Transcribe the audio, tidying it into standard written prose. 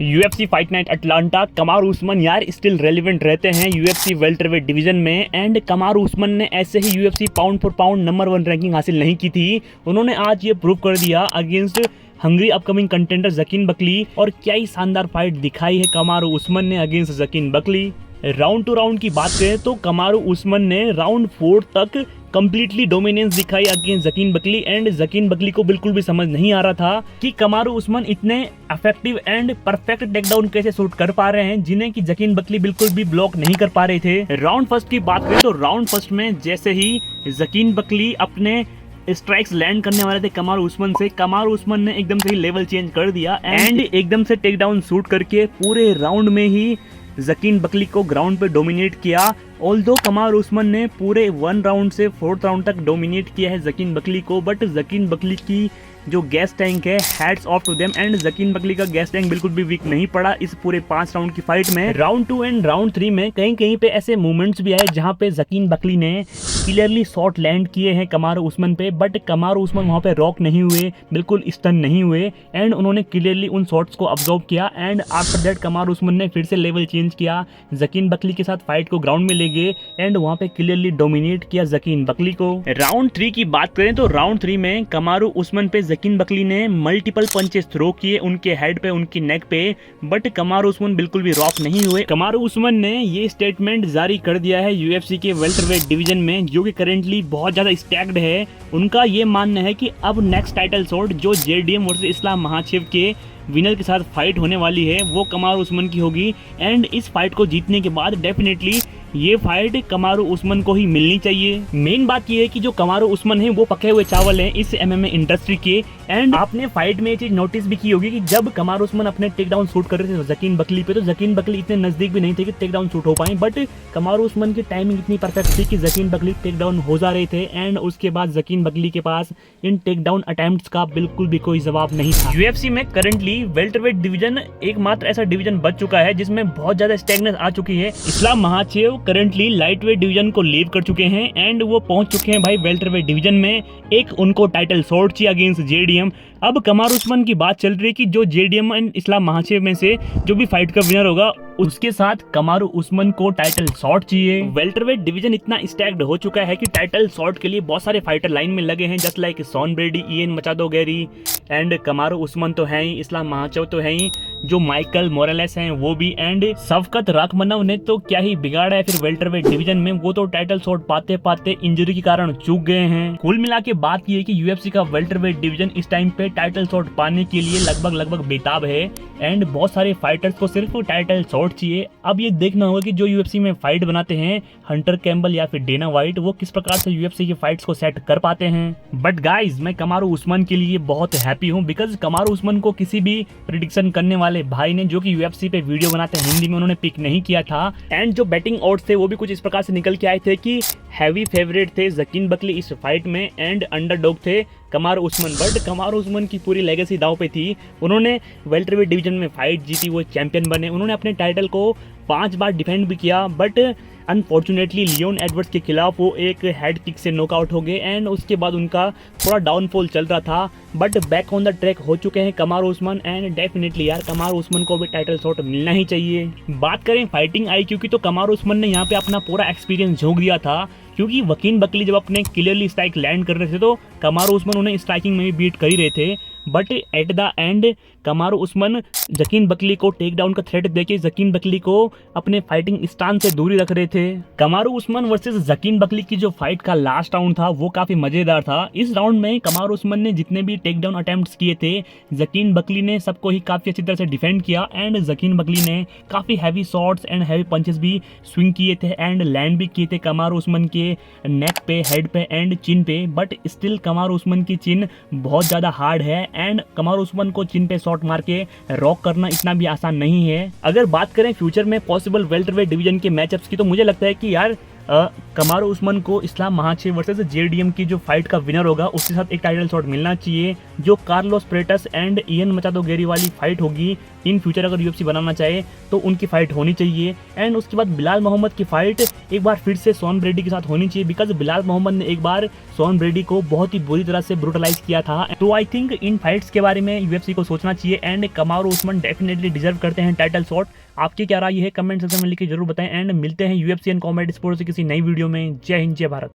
UFC fight night Atlanta, Kamaru Usman यार still relevant रहते हैं यूएफसी वेल्टरवेट डिवीजन में। एंड कमारू उस्मान ने ऐसे ही UFC pound for pound number 1 ranking हासिल नहीं की थी, उन्होंने आज ये प्रूव कर दिया अगेंस्ट हंगरी अपकमिंग कंटेंडर जकीन बकली। और क्या ही शानदार फाइट दिखाई है कमारू उस्मान ने अगेंस्ट जकीन बकली। राउंड टू राउंड की बात करें तो कमारू उस्मान ने राउंड 4 तक कंप्लीटली डोमिनेंस दिखाई अगेंस्ट जकीन बकली। एंड जकीन बकली को बिल्कुल भी समझ नहीं आ रहा था कि कमारू उस्मान इतने इफेक्टिव एंड परफेक्ट टेकडाउन कैसे शूट कर पा रहे हैं, जिन्हें कि जकीन बकली बिल्कुल भी ब्लॉक नहीं कर पा रहे थे। राउंड फर्स्ट की बात करें तो राउंड फर्स्ट में जैसे ही जकीन बकली अपने स्ट्राइक्स लैंड करने वाले थे कमारू उस्मान से, कमारू उस्मान ने एकदम से ही लेवल चेंज कर दिया एंड एकदम से टेकडाउन शूट करके पूरे राउंड में ही जकीन बकली को ग्राउंड पे डोमिनेट किया। ऑल्दो कमारू उस्मान ने पूरे 1 राउंड से 4th राउंड तक डोमिनेट किया है जकीन बकली को, बट जकीन बकली की जो गैस टैंक है hats off to them. And Joaquin Buckley का गैस टैंक बिल्कुल भी वीक नहीं पड़ा इस पूरे 5 राउंड की फाइट में। राउंड 2 एंड राउंड 3 में कहीं कहीं पे ऐसे मूवमेंट्स भी आए जहां पे जकीन बकली ने क्लियरली शॉट लैंड किए हैं कमारू उस्मान पे, बट कमारू उस्मान वहां पे रॉक नहीं हुए, बिल्कुल स्टन नहीं हुए एंड उन्होंने क्लियरली उन शॉट्स को अब्जॉर्व किया। एंड आफ्टर दैट कमारू उस्मान ने फिर से लेवल चेंज किया, जकीन बकली के साथ फाइट को ग्राउंड में ले गए एंड वहां पे क्लियरली डोमिनेट किया जकीन बकली को। राउंड 3 की बात करें तो राउंड 3 में कमारू उस्मान पे जकीन बकली ने मल्टीपल पंचेस थ्रो किए उनके हेड पे, उनकी नेक पे, बट कमारू उस्मान बिल्कुल भी रॉक नहीं हुए। कमारू उस्मान ने ये स्टेटमेंट जारी कर दिया है यूएफसी के वेल्टरवेट डिवीजन में, जो कि करेंटली बहुत ज्यादा स्टैक्ड है। उनका ये मानना है कि अब नेक्स्ट टाइटल शॉट जो जेडीएम वर्सेस इस्लाम महाचेव के विनर के साथ फाइट होने वाली है वो कमारू उस्मान की होगी। एंड इस फाइट को जीतने के बाद डेफिनेटली ये फाइट कमारू उस्मान को ही मिलनी चाहिए। मेन बात ये है कि जो कमारू उस्मान है वो पके हुए चावल हैं इस एमएमए इंडस्ट्री के। एंड आपने फाइट में ये चीज नोटिस भी की होगी कि जब कमारू उस्मान अपने टेक डाउन शूट कर रहे थे जकीन बकली पे, तो जकीन बकली इतने नजदीक भी नहीं थे कि टेक डाउन शूट हो पाए, बट कमारू उस्मान की टाइमिंग इतनी परफेक्ट थी कि जकीन बकली टेक डाउन हो जा रहे थे। एंड उसके बाद जकीन बकली के पास इन टेक डाउन अटेम्प्ट्स का बिल्कुल भी कोई जवाब नहीं था। यूएफसी में करंटली वेल्टरवेट डिवीजन एकमात्र ऐसा डिवीजन बच चुका है जिसमें बहुत ज्यादा स्टैग्नेंस आ चुकी है। इस्लाम महाचेव करंटली लाइटवेट डिवीजन को लीव कर चुके हैं एंड वो पहुंच चुके हैं भाई वेल्टरवेट डिवीजन में। एक उनको टाइटल शॉट चाहिए अगेंस्ट जेडीएम। अब कमारू उस्मान की बात चल रही है कि जो जेडीएम एंड इस्लाम महाचेव में से जो भी फाइट का विनर होगा उसके साथ कमारू उस्मान को टाइटल शॉट चाहिए। वेल्टरवेट डिवीजन इतना स्टैक्ड हो चुका है कि टाइटल शॉट के लिए बहुत सारे फाइटर लाइन में लगे हैं, just like Sean Brady, Ian Machado Garry and Kamaru Usman तो है ही, इस्लाम महाचेव तो है ही, जो माइकल मोरेलेस हैं वो भी, एंड शफकत राखमनव ने तो क्या ही बिगाड़ा है फिर वेल्टरवेट डिवीजन में, वो तो टाइटल शॉट पाते पाते इंजरी के कारण चूक गए हैं। कुल मिला के बात ये है कि यूएफसी का वेल्टरवेट डिवीजन इस टाइम पे टाइटल शॉट पाने के लिए लगभग बेताब है एंड बहुत सारे फाइटर्स को सिर्फ टाइटल शॉट चाहिए। अब ये देखना होगा कि जो यूएफसी में फाइट बनाते हैं हंटर कैम्बल या फिर डेना वाइट, वो किस प्रकार से यूएफसी की फाइट्स को सेट कर पाते हैं। बट गाइज मैं कमारू उस्मान के लिए बहुत हैप्पी हूँ बिकॉज कमारू उस्मान को किसी भी प्रिडिक्शन करने वाले भाई ने, जो कि यूएफसी पे वीडियो बनाते हैं हिंदी में, उन्होंने पिक नहीं किया था। एंड जो बैटिंग ऑड्स थे वो भी कुछ इस प्रकार से निकल के आए थे कि हैवी फेवरेट थे जकीन बकली इस फाइट में एंड अंडरडॉग थे कमारू उस्मान। बट कमारू उस्मान की पूरी लेगेसी दांव पे थी, उन्होंने वेल्टरवेट डिवीजन में फाइट जीती, वो चैंपियन बने, उन्होंने अपने टाइटल को 5 बार डिफेंड भी किया, बट अनफॉर्चुनेटली लियोन एडवर्ड्स के खिलाफ वो एक हेड किक से नॉकआउट हो गए एंड उसके बाद उनका थोड़ा डाउनफॉल चल रहा था। But back on the track हो चुके हैं कमारू उस्मान एंड डेफिनेटली यार कमारू उस्मान को भी टाइटल शॉट मिलना ही चाहिए। बात करें फाइटिंग आईक्यू की तो कमारू उस्मान ने यहाँ पे अपना पूरा एक्सपीरियंस झोंक दिया था, क्योंकि वकीन बकली जब अपने क्लियरली स्ट्राइक लैंड कर रहे थे तो कमारू उस्मान उन्हें स्ट्राइकिंग में भी बीट कर ही रहे थे, but at the end Kamaru Usman जकीन बकली को टेक डाउन का थ्रेट देके जकीन बकली को अपने फाइटिंग स्टांस से दूरी रख रहे थे। कमारू उस्मान वर्सेस जकीन बकली की जो फाइट का लास्ट राउंड था वो काफी मजेदार था। इस राउंड में कमारू उस्मान ने जितने भी टेक डाउन अटेम्प्ट्स किए थे जकीन बकली ने सबको ही काफी अच्छी तरह से डिफेंड किया एंड जकीन बकली ने काफी heavy shots and heavy punches भी स्विंग किए थे एंड लैंड भी किए थे कमारू उस्मान के नेक पे, हेड पे एंड चिन पे। बट स्टिल कमारू उस्मान की चिन बहुत ज्यादा हार्ड है एंड कमारू उस्मान को चिन पे शॉट मार के रॉक करना इतना भी आसान नहीं है। अगर बात करें फ्यूचर में पॉसिबल वेल्टरवेट डिवीजन के मैचअप्स की तो मुझे लगता है कि यार कमारू उस्मान को इस्लाम महाचे वर्सेस जेडीएम की जो फाइट का विनर होगा उसके साथ एक टाइटल शॉट मिलना चाहिए। जो कार्लोस प्रेटस एंड इयन मचादो गेरी वाली फाइट होगी इन फ्यूचर अगर यूएफसी बनाना चाहे तो उनकी फाइट होनी चाहिए। एंड उसके बाद बिलाल मोहम्मद की फाइट एक बार फिर से शॉन ब्रेडी के साथ होनी चाहिए, बिकॉज बिलाल मोहम्मद ने एक बार शॉन ब्रेडी को बहुत ही बुरी तरह से ब्रूटलाइज किया था। तो आई थिंक इन फाइट्स के बारे में यूएफसी को सोचना चाहिए and Kamaru Usman definitely deserve करते हैं टाइटल शॉट। आपकी क्या राय है कमेंट सेक्शन में लिख के जरूर बताएं एंड मिलते हैं यूएफसी एंड कॉमेडी स्पोर्ट्स से किसी नई वीडियो में। जय हिंद जय भारत।